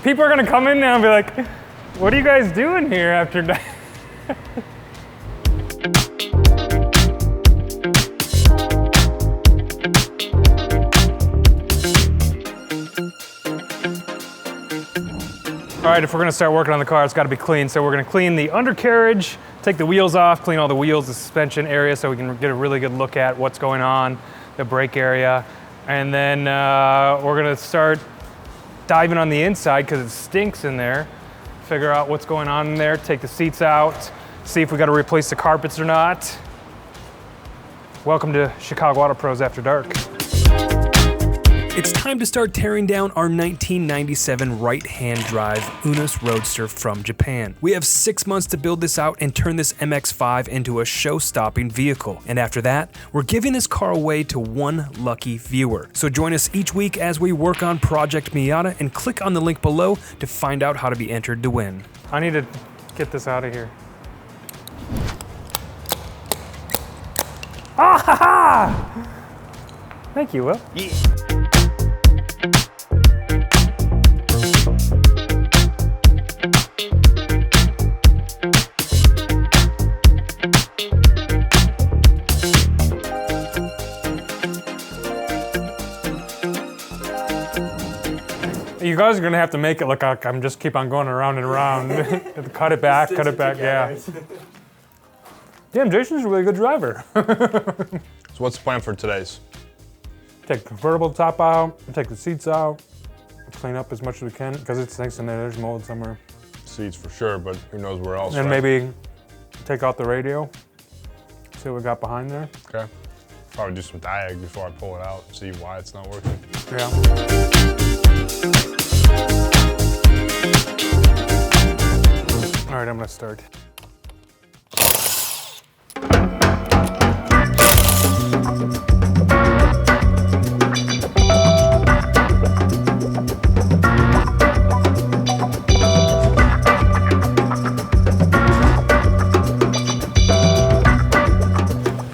People are gonna come in now and be like, what are you guys doing here after that? All right, if we're gonna start working on the car, it's gotta be clean. So we're gonna clean the undercarriage, take the wheels off, clean all the wheels, the suspension area, so we can get a really good look at what's going on, the brake area. And then we're gonna start diving on the inside because it stinks in there. Figure out what's going on in there, take the seats out, see if we gotta replace the carpets or not. Welcome to Chicago Auto Pros After Dark. It's time to start tearing down our 1997 right-hand drive Eunos Roadster from Japan. We have 6 months to build this out and turn this MX-5 into a show-stopping vehicle. And after that, we're giving this car away to one lucky viewer. So join us each week as we work on Project Miata and click on the link below to find out how to be entered to win. I need to get this out of here. Ah ha ha! Thank you, Will. Yeah. You guys are gonna have to make it look like I'm just keep on going around and around. Cut it back, yeah. Damn, Jason's a really good driver. So what's the plan for today's? Take the convertible top out, take the seats out, clean up as much as we can, because it stinks in there, there's mold somewhere. Seats for sure, but who knows where else, And right? maybe take out the radio, see what we got behind there. Okay. Probably do some diag before I pull it out, see why it's not working. Yeah. All right, I'm gonna start.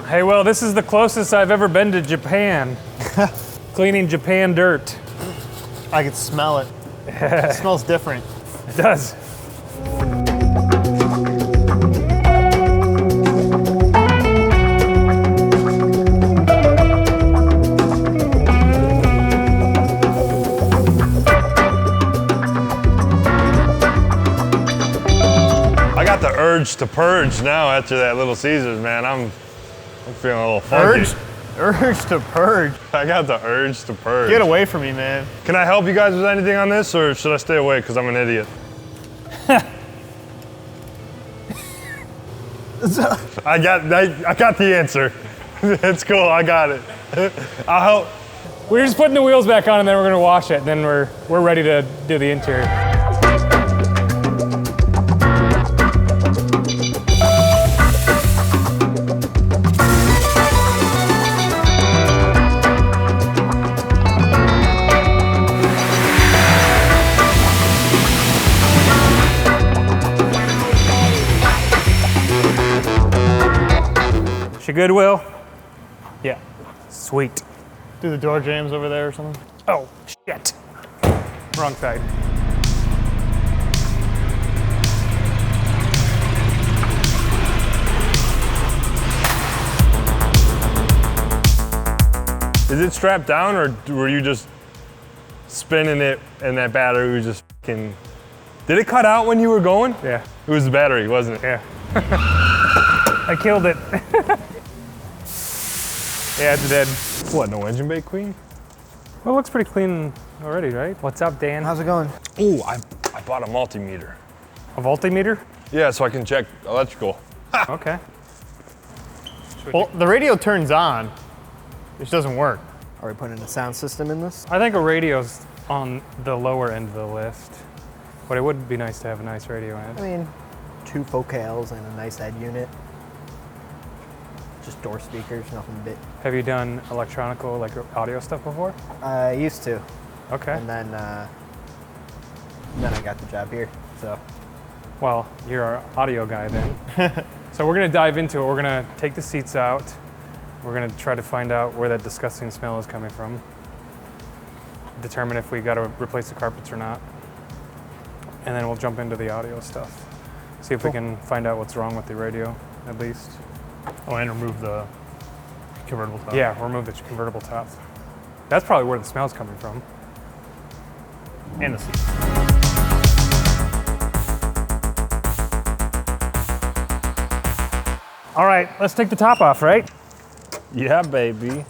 Hey, well, this is the closest I've ever been to Japan. Cleaning Japan dirt. I can smell it. It smells different. It does. I got the urge to purge now after that Little Caesars, man. I'm feeling a little funky. Urge to purge. I got the urge to purge. Get away from me, man. Can I help you guys with anything on this, or should I stay away because I'm an idiot? I got the answer. It's cool, I got it. I'll help. We're just putting the wheels back on and then we're gonna wash it, and then we're ready to do the interior. She good, Will? Yeah. Sweet. Do the door jams over there or something? Oh, shit. Wrong side. Is it strapped down, or were you just spinning it and that battery was just fucking Did it cut out when you were going? Yeah. It was the battery, wasn't it? Yeah. I killed it. Yeah, it's dead. What, no engine bay clean? Well, it looks pretty clean already, right? What's up, Dan? How's it going? Ooh, I bought a multimeter. A voltimeter? Yeah, so I can check electrical. Okay. Well, the radio turns on. It just doesn't work. Are we putting a sound system in this? I think a radio's on the lower end of the list, but it would be nice to have a nice radio in I it. mean, 2 focals and a nice head unit. Just door speakers, nothing big. Have you done electronical, like audio stuff before? I used to, Okay. and then I got the job here. So Well, you're our audio guy then. So we're gonna dive into it. We're gonna take the seats out. We're gonna try to find out where that disgusting smell is coming from. Determine if we gotta replace the carpets or not. And then we'll jump into the audio stuff. See if we can find out what's wrong with the radio, at least. Oh, and remove the convertible top. Yeah, remove the convertible top. That's probably where the smell's coming from. And the seat. All right, let's take the top off, right? Yeah, baby.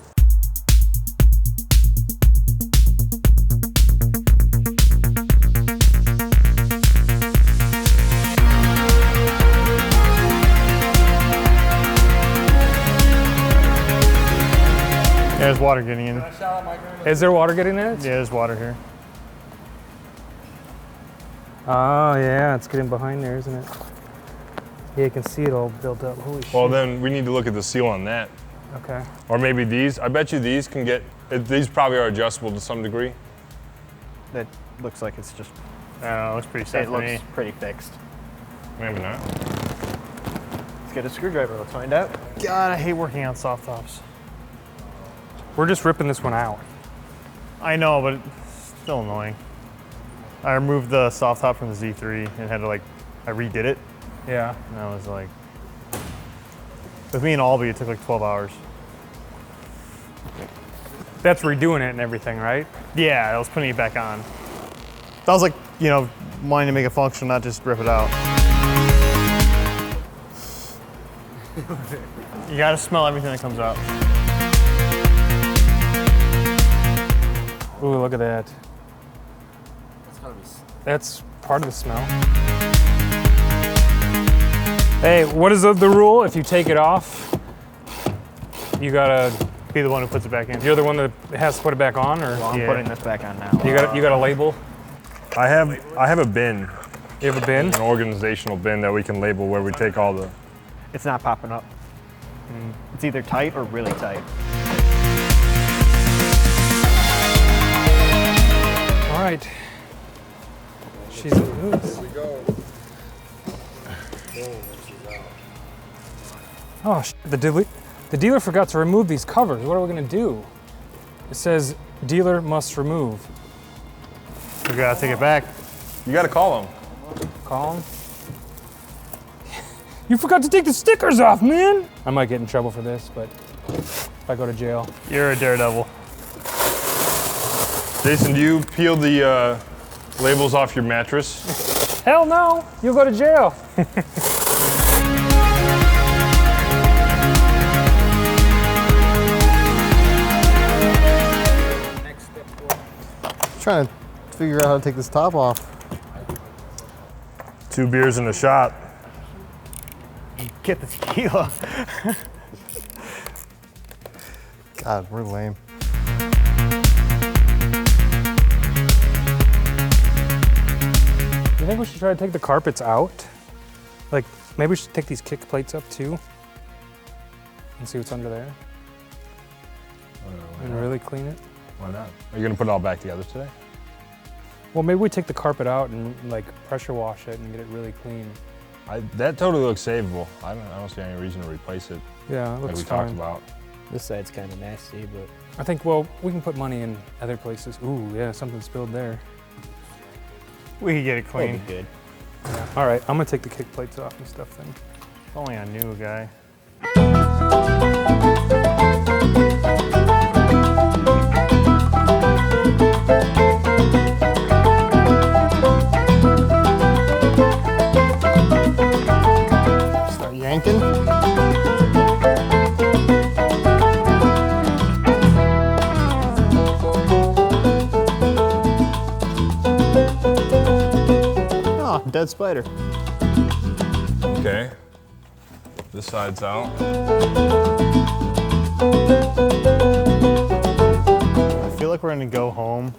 Yeah, there's water getting in. Is there water getting in it? Yeah, there's water here. Oh yeah, it's getting behind there, isn't it? Yeah, you can see it all built up. Holy shit. Well, then we need to look at the seal on that. Okay. Or maybe these. I bet you these can get, these probably are adjustable to some degree. it looks like it's just, I don't know, it looks pretty set it to looks me. pretty fixed. Maybe not. Let's get a screwdriver, let's find out. God, I hate working on soft tops. We're just ripping this one out. I know, but it's still annoying. I removed the soft top from the Z3 and had to I redid it. Yeah. And I was like, with me and Albie, it took like 12 hours. That's redoing it and everything, right? Yeah, I was putting it back on. That was like, wanting to make it function, not just rip it out. You gotta smell everything that comes out. Ooh, look at that. That's part of the smell. Hey, what is the rule? If you take it off, you gotta Be the one who puts it back in. You're the one that has to put it back on, or Well, I'm Yeah. putting this back on now. you got a label? I have a bin, You have a bin? an organizational bin that we can label where we take all the. It's not popping up. It's either tight or really tight. All right. She's loose. Oh, the dealer forgot to remove these covers. What are we gonna do? It says dealer must remove. We gotta take it back. You got to call them. Call him. You forgot to take the stickers off, man. I might get in trouble for this, but if I go to jail. You're a daredevil. Jason, do you peel the labels off your mattress? Hell no, you'll go to jail. Trying to figure out how to take this top off. 2 beers in a shot. Get the tequila. God, we're lame. You think we should try to take the carpets out? Like, maybe we should take these kick plates up too and see what's under there and really clean it. Why not? Are you going to put it all back together today? Well, maybe we take the carpet out and like pressure wash it and get it really clean. That totally looks savable. I don't see any reason to replace it Yeah, it like looks we fine. talked about. This side's kind of nasty, but I think, well, we can put money in other places. Ooh, yeah, something spilled there. We could get it it'll clean. be good. All right, I'm gonna take the kick plates off and stuff then. If only I knew a guy. Oh, dead spider. Okay. This side's out. I feel like we're gonna go home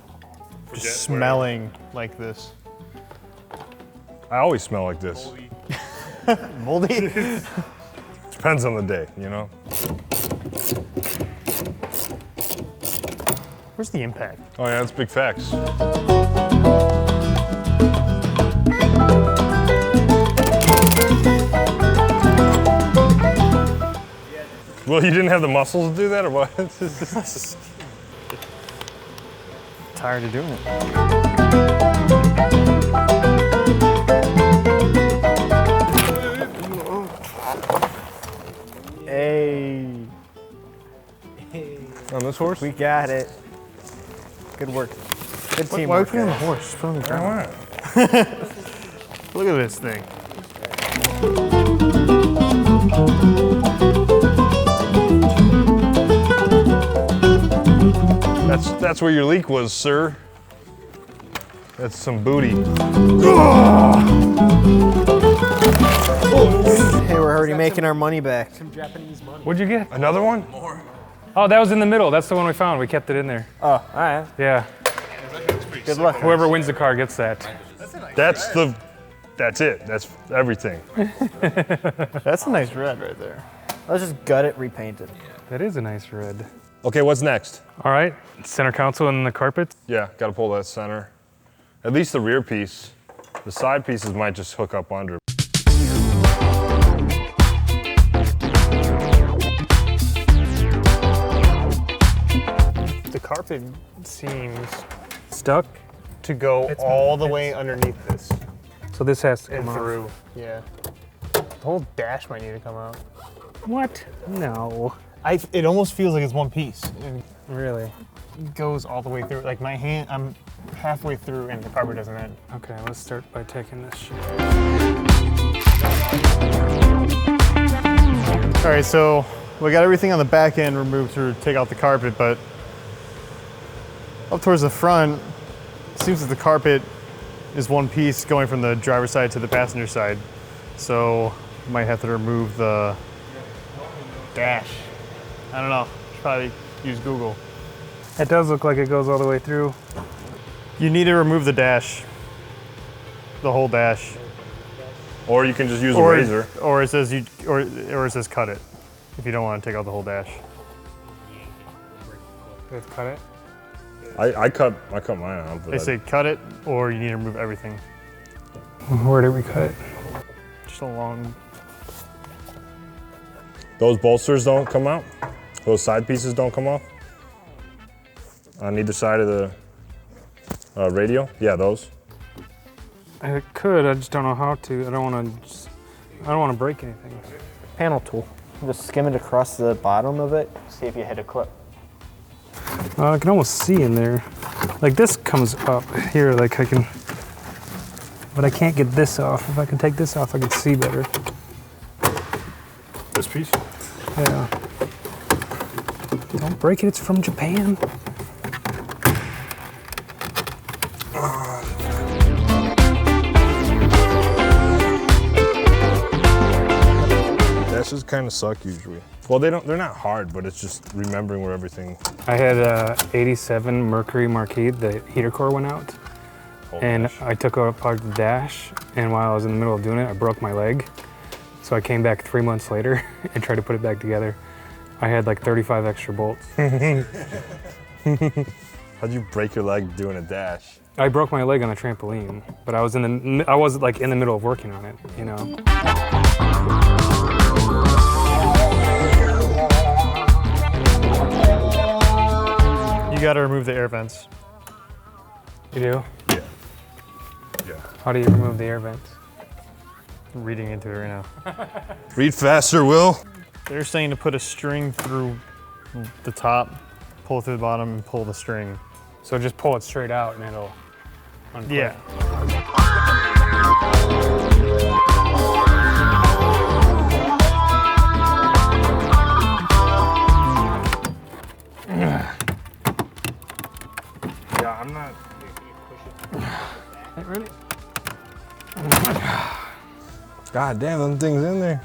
just smelling like this. I always smell like this. Moldy? Depends on the day, you know? Where's the impact? Oh yeah, that's big facts. Well, you didn't have the muscles to do that, or what? Tired of doing it. Hey, On this horse? we got it. Good work. Good teamwork. Why are we putting on the guys. horse? Just put it on the I ground. want Look at this thing. That's where your leak was, sir. That's some booty. Hey, we're already making our money back. What'd you get? Another one? Oh, that was in the middle. That's the one we found. We kept it in there. Oh, all right. Yeah. Good luck. Whoever wins the car gets that. That's it. That's everything. That's a nice red right there. Let's just gut it, repaint it. That is a nice red. Okay, what's next? All right, center console and the carpet. Yeah, gotta pull that center. At least the rear piece. The side pieces might just hook up under. The carpet seems Stuck. to go all the way underneath this So this has to and come off. through. Yeah. The whole dash might need to come out. What? No. It almost feels like it's one piece. It Really? goes all the way through. Like my hand, I'm halfway through and the carpet doesn't end. Okay, let's start by taking this shit. All right, so we got everything on the back end removed to take out the carpet, but up towards the front, it seems that the carpet is one piece going from the driver's side to the passenger side. So we might have to remove the dash. I don't know, should probably use Google. It does look like it goes all the way through. You need to remove the dash, the whole dash. Or you can just use a razor. Or it says or it says cut it if you don't want to take out the whole dash. Let's cut it. I cut mine out. But They say cut it or you need to remove everything. Where did we cut it? Just along. those bolsters don't come out. Those side pieces don't come off. On either side of the radio. Yeah, those. I could, I just don't know how to. I don't want to break anything. Panel tool. Just skim it across the bottom of it. See if you hit a clip. I can almost see in there. Like this comes up here, like I can, but I can't get this off. If I can take this off, I can see better. This piece? Yeah. Don't break it, it's from Japan. Dashes kind of suck usually. Well, they're not hard, but it's just remembering where everything. I had a 87 Mercury Marquis, the heater core went out. Oh, And gosh. I took apart the dash, and while I was in the middle of doing it, I broke my leg. So I came back 3 months later and tried to put it back together. I had like 35 extra bolts. How'd you break your leg doing a dash? I broke my leg on a trampoline, but I was like in the middle of working on it, you know. You got to remove the air vents. You do? Yeah. Yeah. How do you remove the air vents? I'm reading into it right now. Read faster, Will. They're saying to put a string through the top, pull it through the bottom, and pull the string. So just pull it straight out and it'll unclip. Yeah. Yeah, I'm not. Hey, ready? God damn, them things in there.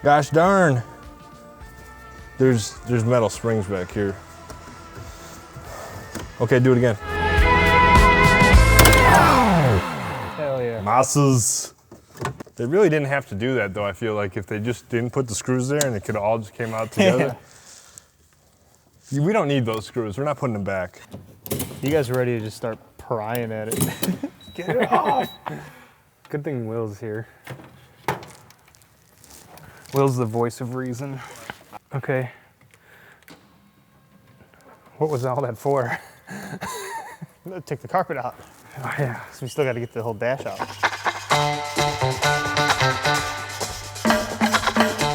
Gosh darn. There's metal springs back here. Okay, do it again. Hell yeah. Massas. They really didn't have to do that though, I feel like, if they just didn't put the screws there and it could have all just came out together. Yeah. We don't need those screws, we're not putting them back. You guys are ready to just start prying at it. Get it off! Good thing Will's here. Will's the voice of reason. Okay. What was all that for? Take the carpet out. Oh yeah. So we still got to get the whole dash out.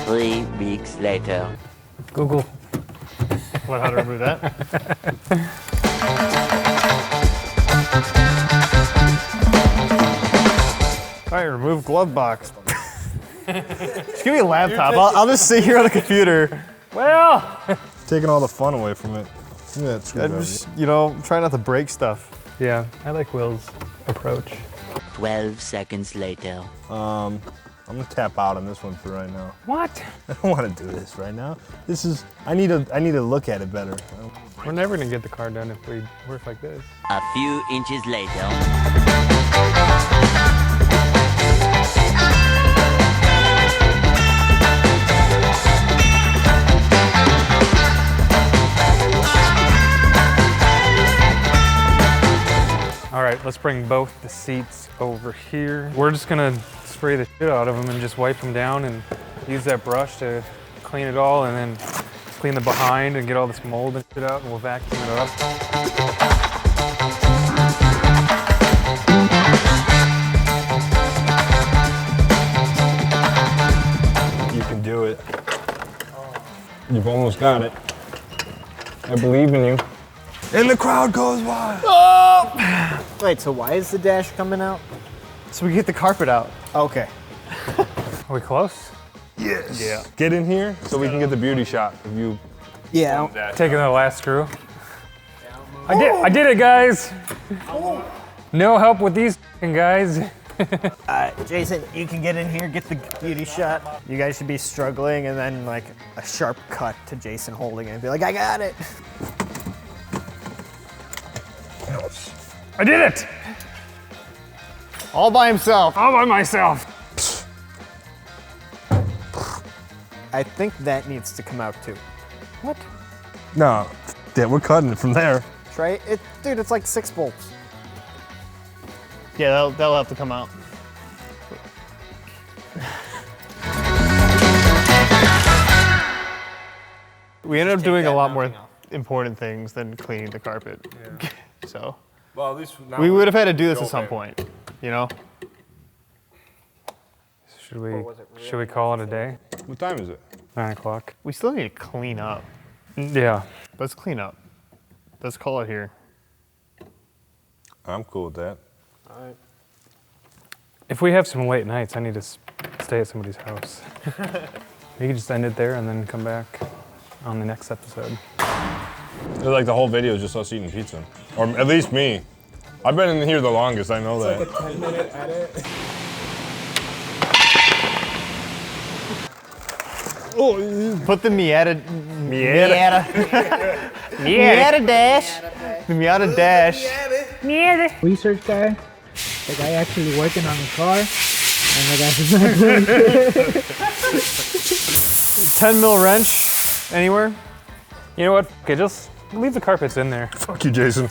3 weeks later. Google. What, how to remove that? All right, remove glove box. Just give me a laptop. I'll just sit here on the computer. Well. Taking all the fun away from it. Look at that screwdriver. I'm just, you know, try not to break stuff. Yeah, I like Will's approach. 12 seconds later. I'm gonna tap out on this one for right now. What? I don't want to do this right now. This is, I need to look at it better. We're never gonna get the car done if we work like this. A few inches later. All right, let's bring both the seats over here. We're just gonna spray the shit out of them and just wipe them down and use that brush to clean it all, and then clean the behind and get all this mold and shit out, and we'll vacuum it up. You can do it. You've almost got it. I believe in you. And the crowd goes wild. Oh! Wait, so why is the dash coming out? So we get the carpet out. Okay. Are we close? Yes. Yeah. Get in here so we can get the beauty shot of you. Yeah. Taking the last screw. I did it, guys. No help with these guys. Jason, you can get in here, get the beauty shot. You guys should be struggling, and then like a sharp cut to Jason holding it and be like, I got it. I did it! All by himself. All by myself. I think that needs to come out too. What? No. Yeah, we're cutting it from there. Try it. Dude, it's like 6 bolts. Yeah, that'll have to come out. We ended up doing a lot more important things than cleaning the carpet. Yeah. So, Well, at least we would have had to do this at some point, you know? Should we call it a day? What time is it? 9 o'clock. We still need to clean up. Yeah. Let's clean up. Let's call it here. I'm cool with that. If we have some late nights, I need to stay at somebody's house. We could just end it there and then come back on the next episode. Like the whole video is just us eating pizza. Or at least me. I've been in here the longest, I know that. Like a 10-minute edit. Put the Miata dash. The Miata dash. Research guy. The guy actually working on the car. And the guy who's not doing shit. 10 mil wrench. Anywhere? You know what? Okay, just leave the carpets in there. Fuck you, Jason.